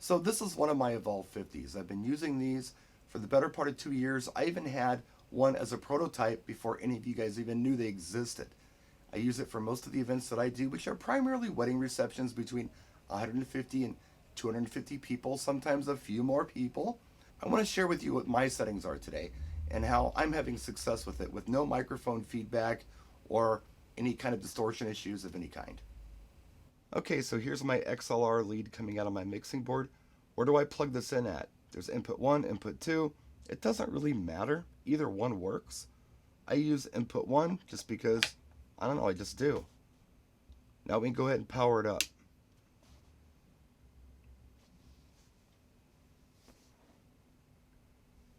So this is one of my Evolve 50s. I've been using these for the better part of 2 years. I even had one as a prototype before any of you guys even knew they existed. I use it for most of the events that I do, which are primarily wedding receptions between 150 and 250 people, sometimes a few more people. I want to share with you what my settings are today and how I'm having success with it with no microphone feedback or any kind of distortion issues of any kind. Okay, so here's my XLR lead coming out of my mixing board. Where do I plug this in at? There's input 1, input 2. It doesn't really matter. Either one works. I use input 1 just because, I don't know, I just do. Now we can go ahead and power it up.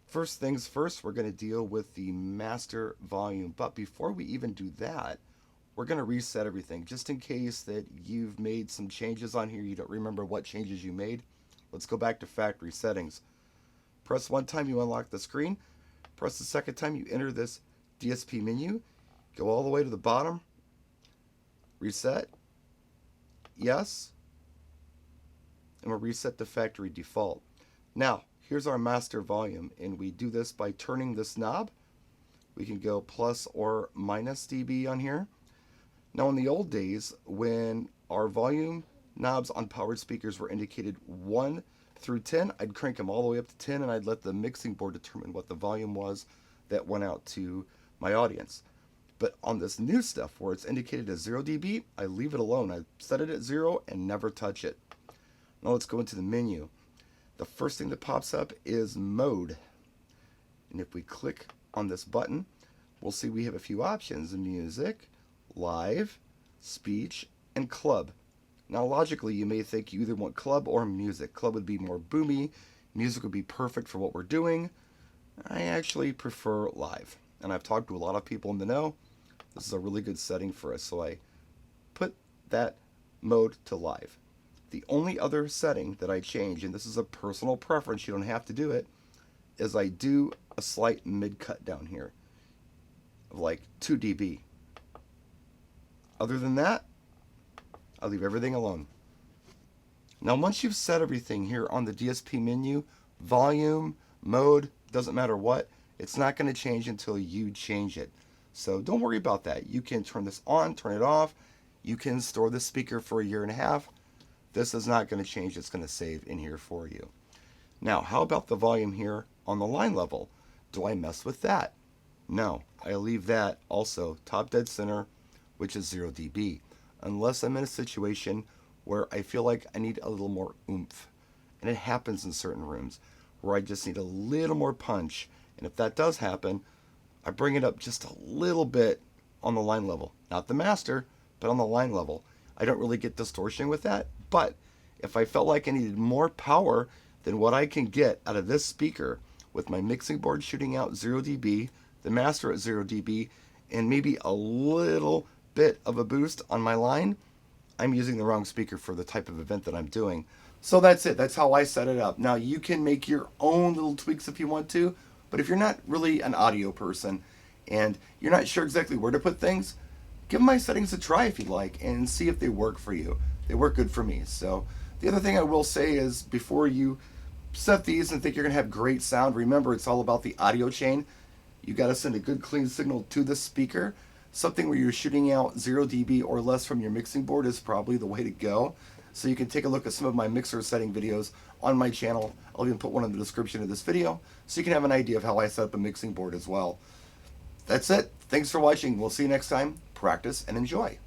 First things first, we're going to deal with the master volume. But before we even do that, we're going to reset everything just in case that you've made some changes on here. You don't remember what changes you made. Let's go back to factory settings. Press one time, you unlock the screen. Press the second time, you enter this DSP menu. Go all the way to the bottom. Reset. Yes. And we'll reset the factory default. Now, here's our master volume, and we do this by turning this knob. We can go plus or minus dB on here. Now, in the old days, when our volume knobs on powered speakers were indicated 1 through 10, I'd crank them all the way up to 10, and I'd let the mixing board determine what the volume was that went out to my audience. But on this new stuff, where it's indicated as 0 dB, I leave it alone. I set it at 0 and never touch it. Now let's go into the menu. The first thing that pops up is mode. And if we click on this button, we'll see we have a few options: music, live, speech, and club. Now logically, you may think you either want club or music. Club would be more boomy. Music would be perfect for what we're doing. I actually prefer live. And I've talked to a lot of people in the know. This is a really good setting for us. So I put that mode to live. The only other setting that I change, and this is a personal preference, you don't have to do it, is I do a slight mid-cut down here of like 2 dB. Other than that, I leave everything alone. Now, once you've set everything here on the DSP menu, volume, mode, doesn't matter what, it's not going to change until you change it. So don't worry about that. You can turn this on, turn it off. You can store the speaker for 1.5 years. This is not going to change. It's going to save in here for you. Now, how about the volume here on the line level? Do I mess with that? No, I leave that also top dead center, which is 0 dB, unless I'm in a situation where I feel like I need a little more oomph. And it happens in certain rooms where I just need a little more punch. And if that does happen, I bring it up just a little bit on the line level. Not the master, but on the line level. I don't really get distortion with that. But if I felt like I needed more power than what I can get out of this speaker with my mixing board shooting out 0 dB, the master at 0 dB, and maybe a little bit of a boost on my line, I'm using the wrong speaker for the type of event that I'm doing. So that's it. That's how I set it up. Now, you can make your own little tweaks if you want to, but if you're not really an audio person and you're not sure exactly where to put things, give my settings a try if you like and see if they work for you. They work good for me. So the other thing I will say is, before you set these and think you're going to have great sound, remember it's all about the audio chain. You got to send a good clean signal to the speaker. Something where you're shooting out 0 dB or less from your mixing board is probably the way to go. So you can take a look at some of my mixer setting videos on my channel. I'll even put one in the description of this video so you can have an idea of how I set up a mixing board as well. That's it. Thanks for watching. We'll see you next time. Practice and enjoy.